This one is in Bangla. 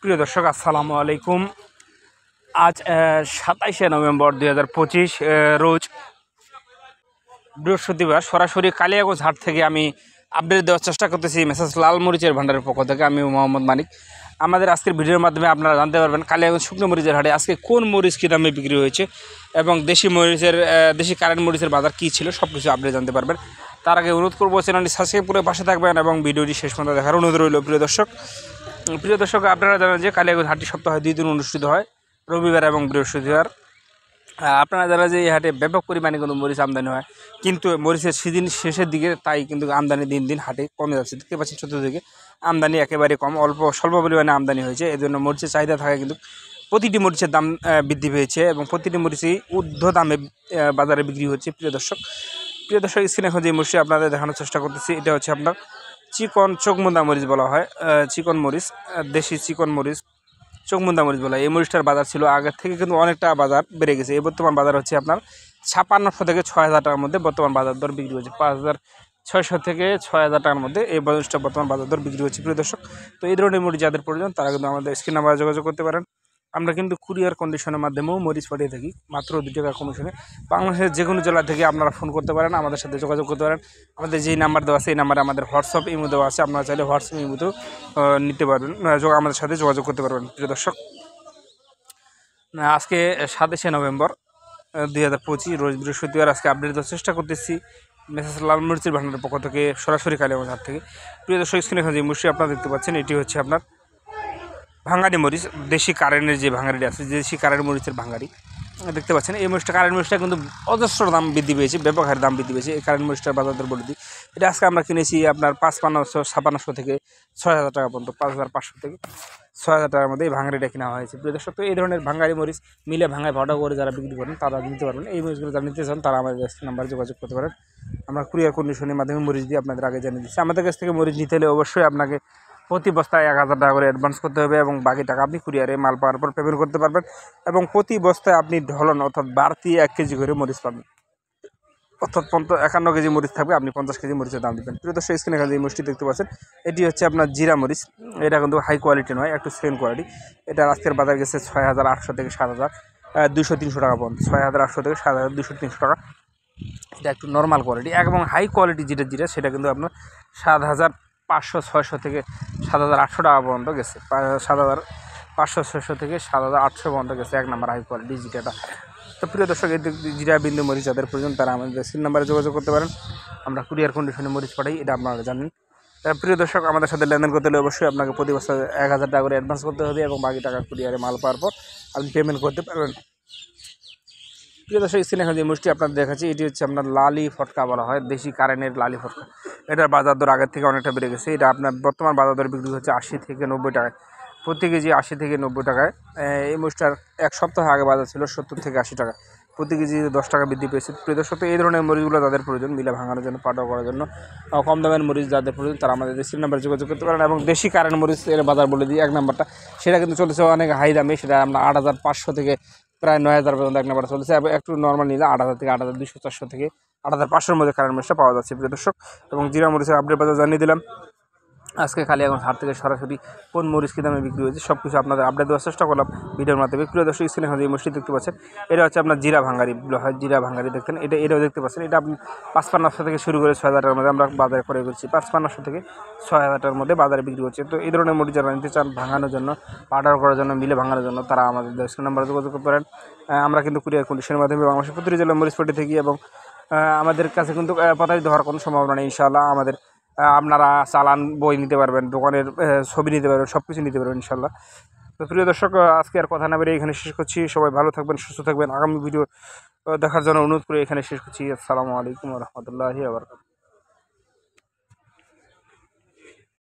প্রিয় দর্শক আসসালামু আলাইকুম। আজ 27শে নভেম্বর 2025 রোজ বৃহস্পতিবার। সরাসরি কালিয়াগঞ্জ হাট থেকে আমি আপডেট দেওয়ার চেষ্টা করতেছি মেসাজ লাল মরিচের ভান্ডারের পক্ষ থেকে। আমি মোহাম্মদ মানিক। আমাদের আজকের ভিডিওর মাধ্যমে আপনারা জানতে পারবেন কালিয়াগঞ্জ শুকনো মরিচের হাটে আজকে কোন মরিচ কী দামে বিক্রি হয়েছে এবং দেশি কারেন্ট মরিচের বাজার কী ছিল সব কিছু আপডেট জানতে পারবেন। তার আগে অনুরোধ করবো চ্যানেলটি সাবস্ক্রাইব করে পাশে থাকবেন এবং ভিডিওটি শেষ পর্যন্ত দেখার অনুরোধ রইল। প্রিয় দর্শক আপনারা জানেন যে কালিয়াগঞ্জ হাটটি সপ্তাহে 2 দিন অনুষ্ঠিত হয়, রবিবার এবং বৃহস্পতিবার। আপনারা জানেন যে এই হাটে ব্যাপক পরিমাণে কিন্তু মরিচ আমদানি হয়, কিন্তু মরিচের সিজন শেষের দিকে তাই কিন্তু আমদানি দিন দিন হাটে কমে যাচ্ছে। দেখতে পাচ্ছেন চতুর্দিকে আমদানি একেবারে কম, স্বল্প পরিমাণে আমদানি হয়েছে। এই জন্য মরিচের চাহিদা থাকে, কিন্তু প্রতিটি মরিচের দাম বৃদ্ধি পেয়েছে এবং প্রতিটি মরিচই ঊর্ধ্ব দামে বাজারে বিক্রি হচ্ছে। প্রিয় দর্শক স্ক্রিনে এখন যে মরিচটি আপনাদের দেখানোর চেষ্টা করতেছি, এটা হচ্ছে আপনার চিকন চোখমুন্দা মরিচ বলা হয়। চিকন মরিচ, দেশি চিকন মরিচ চোখমুন্দা মরিচ বলা হয়। এই মরিচটার বাজার ছিল আগের থেকে কিন্তু অনেকটা বাজার বেড়ে গেছে। এই বর্তমান বাজার হচ্ছে আপনার 5600 থেকে 6000 টাকার মধ্যে বর্তমান বাজার দর বিক্রি হচ্ছে। 5600 থেকে 6000 টাকার মধ্যে এই মরিচটা বর্তমান বাজার দর বিক্রি হচ্ছে। প্রিয় দর্শক, তো এই ধরনের মরিচ যাদের প্রয়োজন তারা কিন্তু আমাদের স্ক্রিন নাম্বারে যোগাযোগ করতে পারেন। আমরা কিন্তু কুরিয়ার কন্ডিশনের মাধ্যমেও মরিচ পাঠিয়ে থাকি মাত্র 2 টাকা কমিশনে। বাংলাদেশের যে কোনো জেলা থেকে আপনারা ফোন করতে পারেন, আমাদের সাথে যোগাযোগ করতে পারেন। আমাদের যেই নাম্বার দেওয়া আছে এই নাম্বারে আমাদের হোয়াটসঅ্যাপ ইমো দেওয়া আছে, আপনারা চাইলে হোয়াটসঅ্যাপ ইমোতেও নিতে পারবেন, আমাদের সাথে যোগাযোগ করতে পারবেন। প্রিয় দর্শক, আজকে 27শে নভেম্বর 2025 রোজ বৃহস্পতিবার। আজকে আপডেট দেওয়ার চেষ্টা করতেছি মেসাজ লাল মরিচের ভান্ডারের পক্ষ থেকে, সরাসরি কালিয়াগঞ্জ হাট থেকে। প্রিয় দর্শক, স্ক্রিনে যে মরিচটি আপনারা দেখতে পাচ্ছেন এটি হচ্ছে আপনার ভাঙ্গারি মরিচ, দেশি কারেন্টের যে ভাঙ্গারিটি আছে, দেশি কারেন্ট মরিচের ভাঙ্গারি দেখতে পাচ্ছেন। এই মরিচটা কারেন্ট মরিচটা কিন্তু অজস্র দাম বৃদ্ধি পেয়েছে, ব্যাপক হারে দাম বৃদ্ধি পেয়েছে। এই কারেন্ট মরিচটার বাজার দর বলে দিই, এটা আজকে আমরা কিনেছি আপনার 5500 থেকে 6000 টাকা পর্যন্ত, 5500 থেকে 6000 টাকার মধ্যে এই ভাঙ্গারিটা কেনা হয়েছে। প্রিয় দর্শক, তো এই ধরনের ভাঙ্গারি মরিচ মিলে ভাঙায় ভাড়া করে যারা বিক্রি করেন তারা নিতে পারবেন। এই মরিচগুলো যারা নিতে চান তারা আমাদের নাম্বারে যোগাযোগ করতে পারেন। আমরা কুরিয়ার কন্ডিশনের মাধ্যমে মরিচ দিয়ে আপনাদের আগে জানিয়ে দিচ্ছি। আমাদের কাছ থেকে মরিচ নিতে হলে অবশ্যই আপনাকে প্রতি বস্তায় 1000 টাকা করে অ্যাডভান্স করতে হবে এবং বাকি টাকা আপনি কুরিয়ারে মাল পাওয়ার পর পেমেন্ট করতে পারবেন। এবং প্রতি বস্তায় আপনি ঢলন অর্থাৎ বাড়তি 1 কেজি করে মরিচ পাবেন, অর্থাৎ 51 কেজি মরিচ থাকবে, আপনি 50 কেজি মরিচের দাম দেবেন। প্রিয় দর্শক, স্ক্রিনে যে মরিচটি দেখতে পাচ্ছেন এটি হচ্ছে আপনার জিরা মরিচ। এটা কিন্তু হাই কোয়ালিটি নয়, একটু সেকেন্ড কোয়ালিটি। এটা আজকের বাজার গেছে 6800 থেকে 7200-300 টাকা পর্যন্ত। 6800 থেকে 7200-300 টাকা। এটা একটু নর্মাল কোয়ালিটি। এবং হাই কোয়ালিটি যেটা সেটা কিন্তু আপনার 7500-600 থেকে 7800 টাকা পর্যন্ত গেছে। 7500-600 থেকে 7800 পর্যন্ত গেছে 1 নম্বর হাই কোয়ালিটি যেটা। তো প্রিয় দর্শক, এই জিরা বিন্দু মরিচ যাদের প্রয়োজন তারা আমাদের স্ক্রিন নাম্বারে যোগাযোগ করতে পারেন। আমরা কুরিয়ার কন্ডিশনে মরিচ পাঠাই, এটা আপনারা জানেন। প্রিয় দর্শক, আমাদের সাথে লেনদেন করতে হলে অবশ্যই আপনাকে প্রতি বছর 1000 টাকা করে অ্যাডভান্স করতে হবে এবং বাকি টাকা কুরিয়ারে মাল পাওয়ার পর আপনি পেমেন্ট করতে পারবেন। প্রিয় দর্শক, স্ক্রিনে এখন যে মরিচটি আপনাদের দেখাচ্ছি এটি হচ্ছে আপনার লালি ফটকা বলা হয়, দেশি কারেন্টের লালি ফটকা। এটার বাজার দর আগের থেকে অনেকটা বেড়ে গেছে। এটা আপনার বর্তমান বাজার দর বিক্রি হচ্ছে 80 থেকে 90 টাকায় প্রতি কেজি, 80 থেকে 90 টাকায়। এই মরিচটার এক সপ্তাহ আগে বাজার ছিল 70 থেকে 80 টাকা, প্রতি কেজি 10 টাকা বৃদ্ধি পেয়েছে। প্রিয় দর্শক, এই ধরনের মরিচগুলো যাদের প্রয়োজন মিলে ভাঙানোর জন্য, পাউডার করার জন্য, কম দামের মরিচ যাদের প্রয়োজন তারা আমাদের স্ক্রিন নাম্বারে যোগাযোগ করতে পারেন। এবং দেশি কারেন্ট মরিচের বাজার বলে দিই 1 নাম্বারটা, সেটা কিন্তু চলেছে অনেক হাই দামে। সেটা আমরা 8500 থেকে প্রায় 9000 পর্যন্ত 1 নাম্বার চলেছে। একটু নর্মাল নিলে 8000 থেকে 8200, 400 থেকে 8500-র মধ্যে কারেন্ট মরিচটা পাওয়া যাচ্ছে। প্রিয় দর্শক, এবং জিরা মরিচের আপডেট বাজার জানিয়ে দিলাম। আজকে কালিয়াগঞ্জ হাট থেকে সরাসরি কোন মরিচ কী দামে বিক্রি হয়েছে সব কিছু আপনাদের আপডেট দেওয়ার চেষ্টা করলাম ভিডিওর মাধ্যমে। প্রিয় দর্শক, স্ক্রিনে এখন যে মরিচটি দেখতে পাচ্ছেন এটা হচ্ছে আপনার জিরা ভাঙ্গারি হয়, জিরা ভাঙ্গারি দেখতেন। এটাও দেখতে পাচ্ছেন। এটা আপনি 5500 থেকে শুরু করে 6000 টাকার মধ্যে আমরা বাজারে করে করছি। 5500 থেকে 6000 টাকার মধ্যে বাজারে বিক্রি হচ্ছে। তো এই ধরনের মরিচ যারা নিতে চান ভাঙানোর জন্য, পাউডার করার জন্য, মিলে ভাঙানোর জন্য তারা আমাদের স্ক্রিন নাম্বারে যোগাযোগ করতে পারেন। আমরা কিন্তু কুরিয়ার কন্ডিশনের মাধ্যমে বাংলাদেশের প্রতিটি জেলায় মরিচ পাঠিয়ে থাকি এবং আমাদের কাছে কিন্তু প্রতারিত হওয়ার কোনো সম্ভাবনা নেই ইনশাআল্লাহ। আপনারা চালান বই নিতে পারবেন, দোকানের ছবি নিতে পারবেন, সব কিছু নিতে পারবেন ইনশাআল্লাহ। তো প্রিয় দর্শক, আজকে আর কথা না বেরিয়ে এখানে শেষ করছি। সবাই ভালো থাকবেন, সুস্থ থাকবেন। আগামী ভিডিও দেখার জন্য অনুরোধ করে এখানে শেষ করছি। আসসালামু আলাইকুম ওয়া রাহমাতুল্লাহি ওয়া বারাকাতুহু।